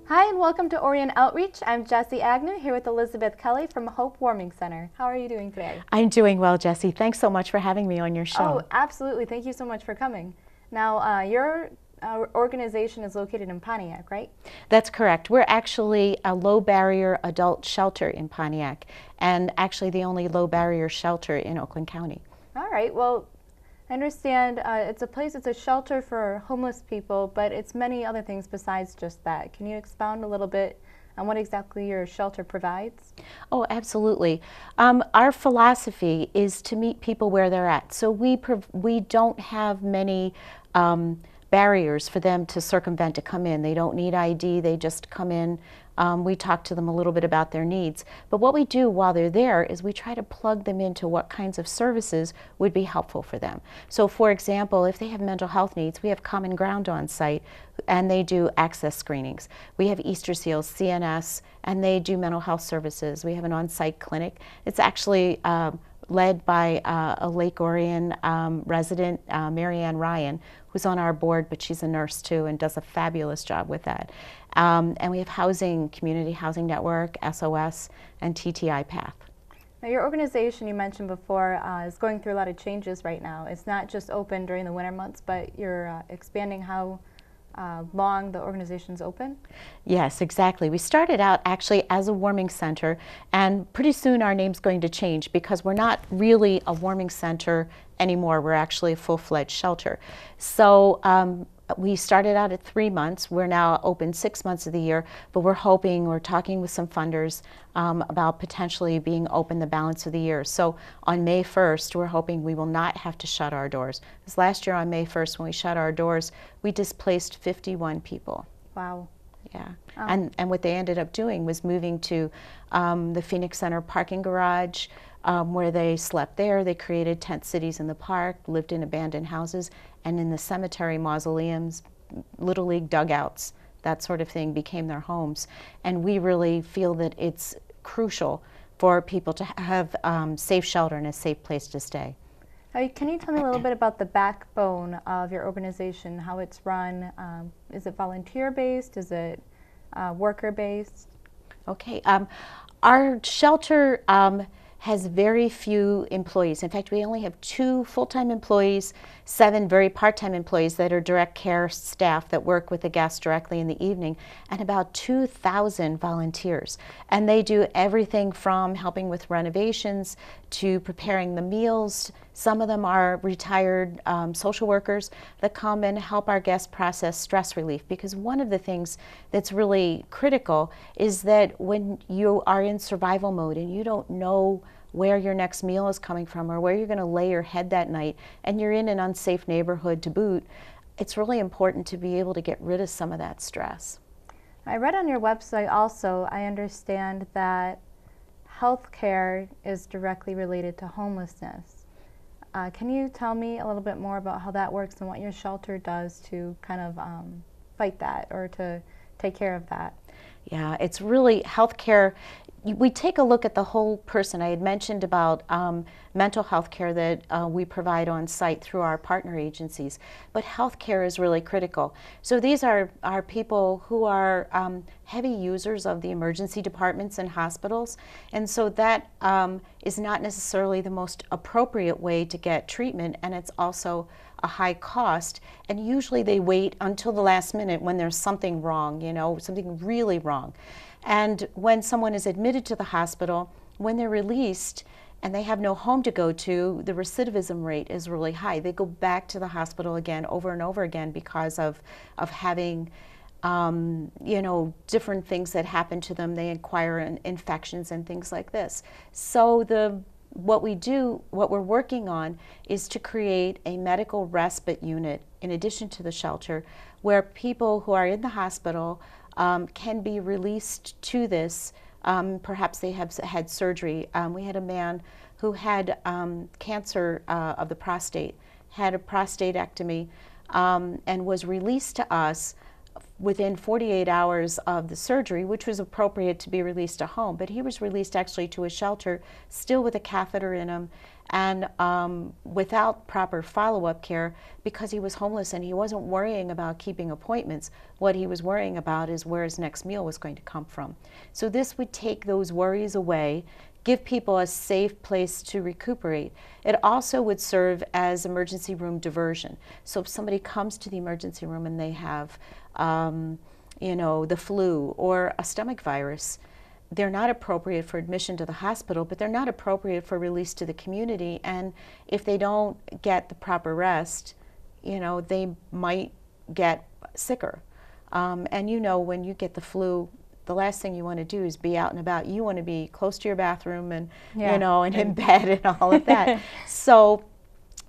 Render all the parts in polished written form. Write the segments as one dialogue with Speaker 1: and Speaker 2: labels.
Speaker 1: Hi and welcome to Orion Outreach. I'm Jessie Agnew here with Elizabeth Kelly from Hope Warming Center. How are you doing today?
Speaker 2: I'm doing well, Jessie. Thanks so much for having me on your show.
Speaker 1: Oh, absolutely. Thank you so much for coming. Now, your organization is located in Pontiac, right?
Speaker 2: That's correct. We're actually a low-barrier adult shelter in Pontiac, and actually the only low-barrier shelter in Oakland County.
Speaker 1: All right. Well, I understand it's a shelter for homeless people, but it's many other things besides just that. Can you expound a little bit on what exactly your shelter provides?
Speaker 2: Oh, absolutely. Our philosophy is to meet people where they're at. So we don't have many barriers for them to circumvent to come in. They don't need ID, they just come in. We talk to them a little bit about their needs. But what we do while they're there is we try to plug them into what kinds of services would be helpful for them. So for example, if they have mental health needs, we have Common Ground on site and they do access screenings. We have Easter Seals, CNS, and they do mental health services. We have an on-site clinic. It's actually led by a Lake Orion resident, Marianne Ryan, who's on our board, but she's a nurse too and does a fabulous job with that. And we have housing, Community Housing Network, SOS, and TTI Path.
Speaker 1: Now, your organization you mentioned before is going through a lot of changes right now. It's not just open during the winter months, but you're expanding how long the organization's open?
Speaker 2: Yes, exactly. We started out actually as a warming center, and pretty soon our name's going to change because we're not really a warming center anymore. We're actually a full-fledged shelter. So we started out at 3 months. We're now open 6 months of the year, but we're talking with some funders about potentially being open the balance of the year. So on May 1st, we're hoping we will not have to shut our doors. Because last year on May 1st, when we shut our doors, we displaced 51 people.
Speaker 1: Wow.
Speaker 2: Yeah, and what they ended up doing was moving to the Phoenix Center parking garage, where they slept there. They created tent cities in the park, lived in abandoned houses, and in the cemetery mausoleums, Little League dugouts, that sort of thing became their homes. And we really feel that it's crucial for people to have safe shelter and a safe place to stay.
Speaker 1: Can you tell me a little bit about the backbone of your organization, how it's run? Is it volunteer-based? Is it worker-based?
Speaker 2: Okay. Our shelter has very few employees. In fact, we only have 2 full-time employees, 7 very part-time employees that are direct care staff that work with the guests directly in the evening, and about 2,000 volunteers. And they do everything from helping with renovations to preparing the meals. Some of them are retired social workers that come and help our guests process stress relief, because one of the things that's really critical is that when you are in survival mode and you don't know where your next meal is coming from or where you're going to lay your head that night, and you're in an unsafe neighborhood to boot, it's really important to be able to get rid of some of that stress.
Speaker 1: I read on your website also, I understand that healthcare is directly related to homelessness. Can you tell me a little bit more about how that works and what your shelter does to kind of fight that or to take care of that?
Speaker 2: Yeah, it's really healthcare. We take a look at the whole person. I had mentioned about mental health care that we provide on site through our partner agencies, but health care is really critical. So these are people who are heavy users of the emergency departments and hospitals, and so that is not necessarily the most appropriate way to get treatment, and it's also a high cost, and usually they wait until the last minute when there's something wrong, something really wrong. And when someone is admitted to the hospital, when they're released and they have no home to go to, the recidivism rate is really high. They go back to the hospital again over and over again because of having different things that happen to them. They acquire infections and things like this. So what we're working on is to create a medical respite unit in addition to the shelter where people who are in the hospital can be released to this. Perhaps they have had surgery. We had a man who had cancer of the prostate, had a prostatectomy, and was released to us within 48 hours of the surgery, which was appropriate to be released to home, but he was released actually to a shelter, still with a catheter in him, and without proper follow-up care, because he was homeless and he wasn't worrying about keeping appointments. What he was worrying about is where his next meal was going to come from. So this would take those worries away, give people a safe place to recuperate. It also would serve as emergency room diversion. So if somebody comes to the emergency room and they have, the flu or a stomach virus, they're not appropriate for admission to the hospital, but they're not appropriate for release to the community. And if they don't get the proper rest, they might get sicker. And when you get the flu, the last thing you want to do is be out and about. You want to be close to your bathroom and, and in bed and all of that. So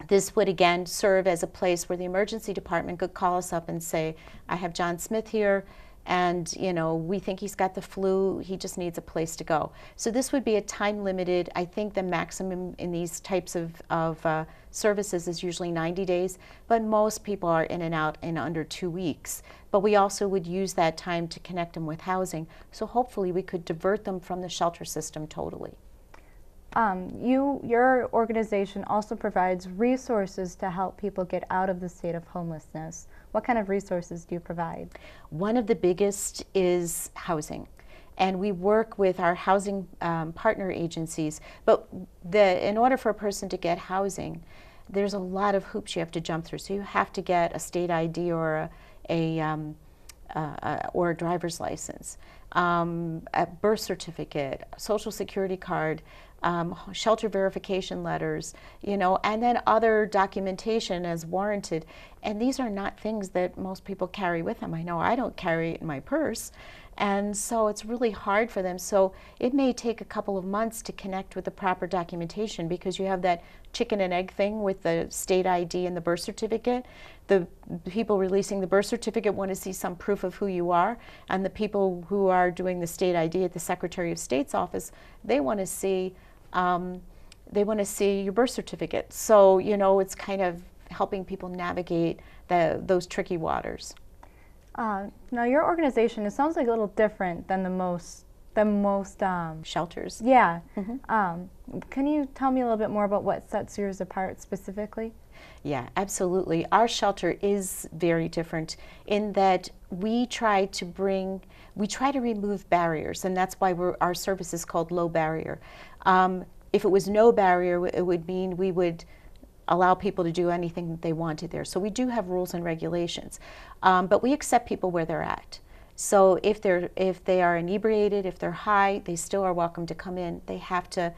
Speaker 2: this would again serve as a place where the emergency department could call us up and say, I have John Smith here, and we think he's got the flu, he just needs a place to go. So this would be a time limited. I think the maximum in these types of services is usually 90 days, but most people are in and out in under 2 weeks. But we also would use that time to connect them with housing, so hopefully we could divert them from the shelter system totally.
Speaker 1: Your organization also provides resources to help people get out of the state of homelessness. What kind of resources do you provide?
Speaker 2: One of the biggest is housing. And we work with our housing partner agencies. But in order for a person to get housing, there's a lot of hoops you have to jump through. So you have to get a state ID or a driver's license, a birth certificate, a social security card, shelter verification letters, and then other documentation as warranted. And these are not things that most people carry with them. I know I don't carry it in my purse. And so it's really hard for them. So it may take a couple of months to connect with the proper documentation, because you have that chicken and egg thing with the state ID and the birth certificate. The people releasing the birth certificate want to see some proof of who you are, and the people who are doing the state ID at the Secretary of State's office, they want to see your birth certificate. So it's kind of helping people navigate those tricky waters.
Speaker 1: Now your organization, it sounds like a little different than the most
Speaker 2: shelters.
Speaker 1: Yeah. Mm-hmm. Can you tell me a little bit more about what sets yours apart specifically?
Speaker 2: Yeah, absolutely. Our shelter is very different in that we try to remove barriers, and that's why our service is called low barrier. If it was no barrier, it would mean we would allow people to do anything that they wanted there. So we do have rules and regulations, but we accept people where they're at. So if they are inebriated, if they're high, they still are welcome to come in. They have to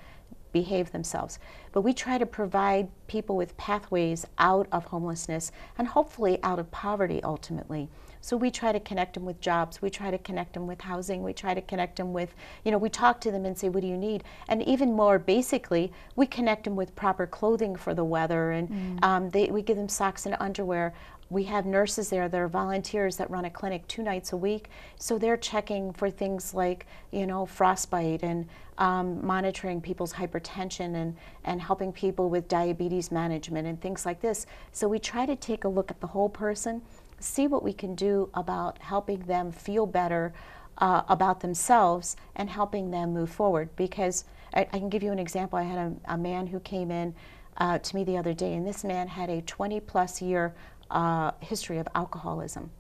Speaker 2: behave themselves. But we try to provide people with pathways out of homelessness and hopefully out of poverty ultimately. So we try to connect them with jobs, we try to connect them with housing, we try to connect them with, we talk to them and say, what do you need? And even more basically, we connect them with proper clothing for the weather, and we give them socks and underwear. We have nurses there that are volunteers that run a clinic 2 nights a week, so they're checking for things like, frostbite and monitoring people's hypertension and helping people with diabetes management and things like this. So we try to take a look at the whole person, see what we can do about helping them feel better about themselves and helping them move forward. Because I can give you an example. I had a man who came in to me the other day, and this man had a 20-plus year history of alcoholism.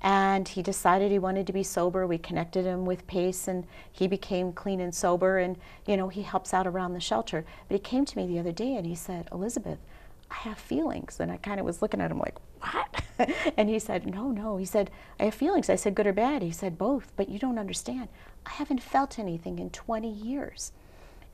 Speaker 2: And he decided he wanted to be sober. We connected him with PACE, and he became clean and sober, and he helps out around the shelter. But he came to me the other day and he said, Elizabeth, I have feelings. And I kind of was looking at him like, what? And he said, no. He said, I have feelings. I said, good or bad? He said, both, but you don't understand. I haven't felt anything in 20 years.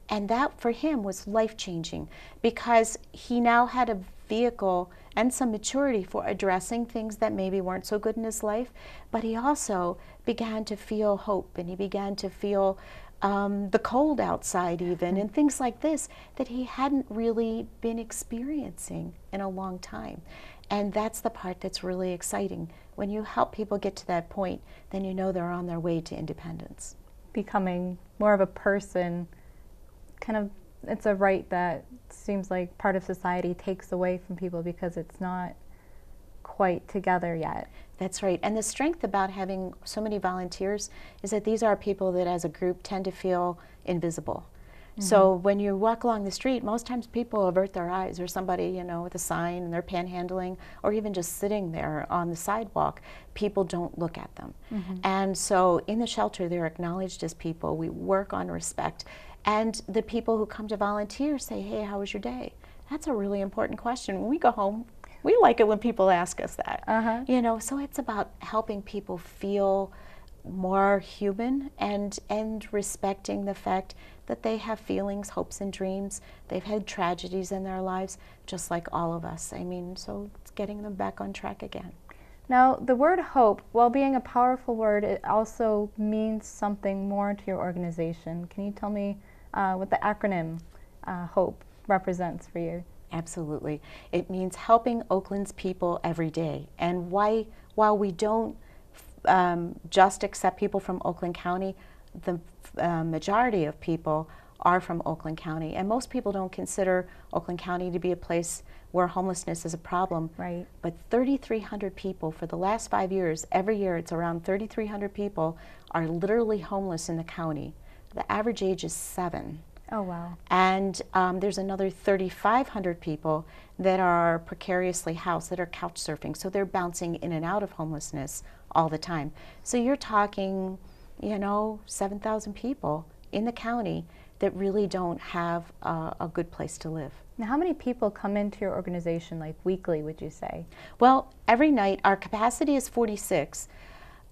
Speaker 2: And that for him was life-changing, because he now had a vehicle and some maturity for addressing things that maybe weren't so good in his life, but he also began to feel hope, and he began to feel the cold outside even, and things like this that he hadn't really been experiencing in a long time. And that's the part that's really exciting. When you help people get to that point, then they're on their way to independence.
Speaker 1: Becoming more of a person, it's a right that seems like part of society takes away from people because it's not quite together yet.
Speaker 2: That's right. And the strength about having so many volunteers is that these are people that as a group tend to feel invisible. So when you walk along the street, most times people avert their eyes, or somebody, you know, with a sign and they're panhandling, or even just sitting there on the sidewalk, people don't look at them. And so in the shelter, they're acknowledged as people. We work on respect. And the people who come to volunteer say, hey, how was your day? That's a really important question. When we go home, we like it when people ask us that. You know, so it's about helping people feel more human and respecting the fact that they have feelings, hopes, and dreams. They've had tragedies in their lives, just like all of us. I mean, so it's getting them back on track again.
Speaker 1: Now, the word hope, while being a powerful word, it also means something more to your organization. Can you tell me what the acronym HOPE represents for you?
Speaker 2: Absolutely. It means helping Oakland's people every day. And while we don't just accept people from Oakland County, the majority of people are from Oakland County. And most people don't consider Oakland County to be a place where homelessness is a problem.
Speaker 1: Right.
Speaker 2: But 3,300 people for the last 5 years, every year it's around 3,300 people are literally homeless in the county. The average age is 7.
Speaker 1: Oh, wow.
Speaker 2: And there's another 3,500 people that are precariously housed, that are couch surfing. So they're bouncing in and out of homelessness all the time. So you're talking, you know, 7,000 people in the county that really don't have a good place to live.
Speaker 1: Now, how many people come into your organization, like weekly, would you say?
Speaker 2: Well, every night, our capacity is 46.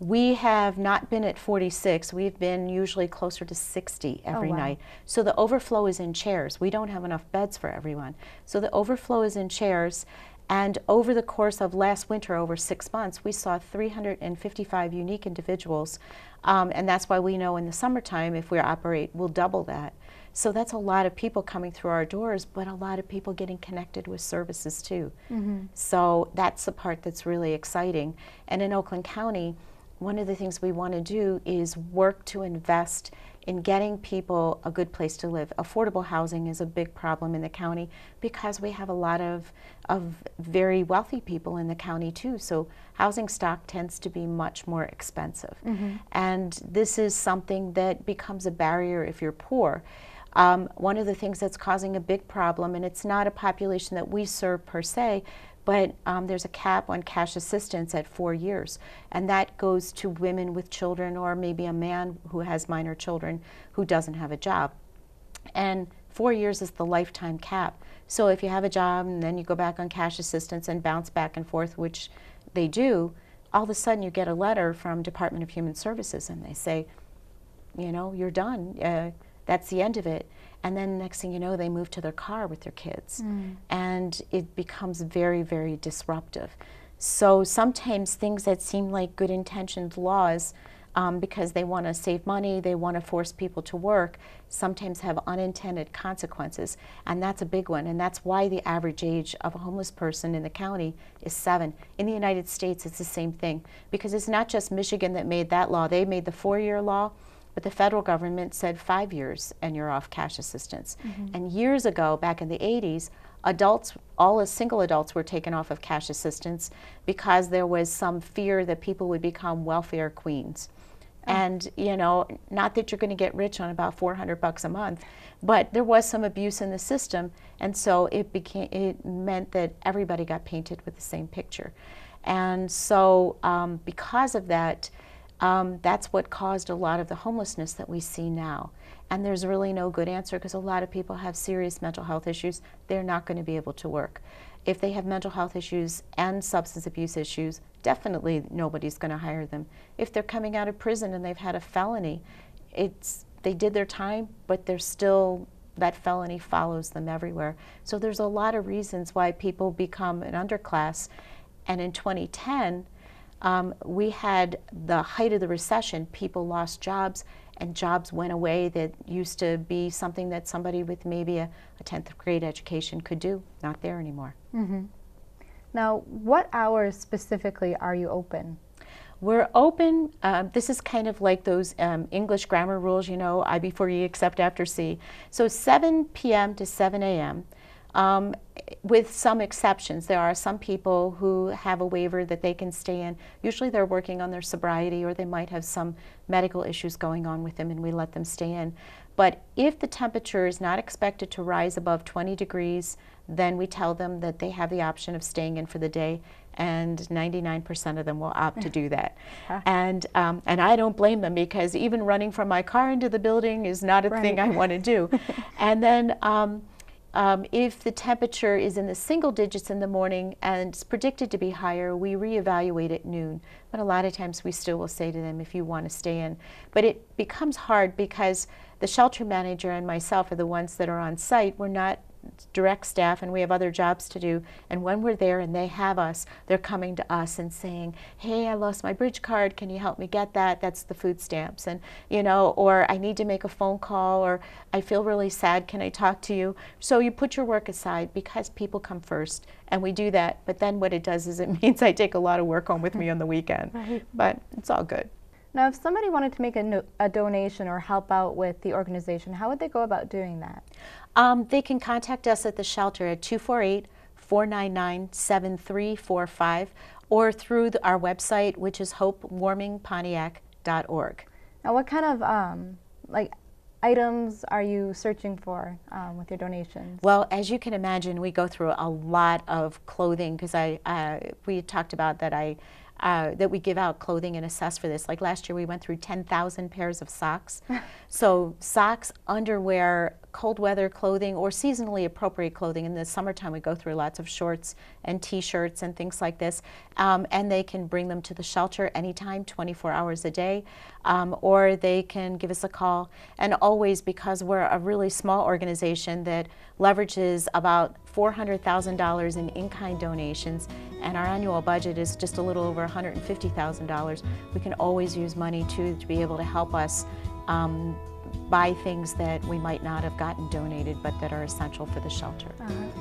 Speaker 2: We have not been at 46. We've been usually closer to 60 every night. So the overflow is in chairs. We don't have enough beds for everyone. So the overflow is in chairs. And over the course of last winter, over 6 months, we saw 355 unique individuals. And that's why we know in the summertime, if we operate, we'll double that. So that's a lot of people coming through our doors, but a lot of people getting connected with services too. So that's the part that's really exciting. And in Oakland County, one of the things we want to do is work to invest in getting people a good place to live. Affordable housing is a big problem in the county because we have a lot of very wealthy people in the county too. So housing stock tends to be much more expensive. And this is something that becomes a barrier if you're poor. One of the things that's causing a big problem, and it's not a population that we serve per se, but there's a cap on cash assistance at 4 years, and that goes to women with children or maybe a man who has minor children who doesn't have a job. And 4 years is the lifetime cap. So if you have a job and then you go back on cash assistance and bounce back and forth, which they do, all of a sudden you get a letter from Department of Human Services and they say, you know, you're done. That's the end of it. And then next thing you know, they move to their car with their kids. And it becomes very, very disruptive. So sometimes things that seem like good intentioned laws, because they want to save money, they want to force people to work, sometimes have unintended consequences. And that's a big one. And that's why the average age of a homeless person in the county is 7. In the United States, it's the same thing. Because it's not just Michigan that made that law. They made the 4-year law. But the federal government said 5 years and you're off cash assistance. And years ago, back in the 80s, adults, all single adults were taken off of cash assistance because there was some fear that people would become welfare queens. And, you know, not that you're going to get rich on about $400 a month, but there was some abuse in the system. And so it meant that everybody got painted with the same picture. And so because of that, that's what caused a lot of the homelessness that we see now. And there's really no good answer because a lot of people have serious mental health issues. They're not going to be able to work. If they have mental health issues and substance abuse issues, definitely nobody's going to hire them. If they're coming out of prison and they've had a felony, they did their time, but they're still, that felony follows them everywhere. So there's a lot of reasons why people become an underclass. And in 2010, we had the height of the recession. People lost jobs and jobs went away that used to be something that somebody with maybe a 10th grade education could do. Not there anymore.
Speaker 1: Now, what hours specifically are you open?
Speaker 2: We're open, this is kind of like those English grammar rules, you know, I before E except after C. So 7 p.m. to 7 a.m. with some exceptions. There are some people who have a waiver that they can stay in. Usually they're working on their sobriety, or they might have some medical issues going on with them, and we let them stay in. But if the temperature is not expected to rise above 20 degrees, then we tell them that they have the option of staying in for the day, and 99% of them will opt to do that. And I don't blame them, because even running from my car into the building is not a thing I want to do. And then if the temperature is in the single digits in the morning and it's predicted to be higher, we reevaluate at noon. But a lot of times we still will say to them, if you want to stay in. But it becomes hard because the shelter manager and myself are the ones that are on site. We're not direct staff, and we have other jobs to do. And when we're there and they have us, they're coming to us and saying, hey, I lost my bridge card, can you help me get that? That's the food stamps. And or I need to make a phone call, or I feel really sad, can I talk to you? So you put your work aside, because people come first, and we do that. But then what it does is it means I take a lot of work home with me on the weekend. But it's all good.
Speaker 1: Now, if somebody wanted to make a donation or help out with the organization, how would they go about doing that?
Speaker 2: They can contact us at the shelter at 248-499-7345, or through our website, which is hopewarmingpontiac.org.
Speaker 1: Now, what kind of items are you searching for with your donations?
Speaker 2: Well, as you can imagine, we go through a lot of clothing, because we talked about that that we give out clothing and assess for this. Like last year we went through 10,000 pairs of socks. So socks, underwear, cold weather clothing, or seasonally appropriate clothing. In the summertime we go through lots of shorts and t-shirts and things like this. And they can bring them to the shelter anytime, 24 hours a day, or they can give us a call. And always, because we're a really small organization that leverages about $400,000 in in-kind donations, and our annual budget is just a little over $150,000, we can always use money to be able to help us buy things that we might not have gotten donated, but that are essential for the shelter.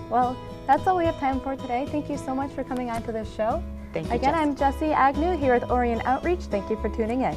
Speaker 1: Well, that's all we have time for today. Thank you so much for coming on to this show.
Speaker 2: Thank you,
Speaker 1: Again,
Speaker 2: Jessie.
Speaker 1: I'm Jessie Agnew here with Orion Outreach. Thank you for tuning in.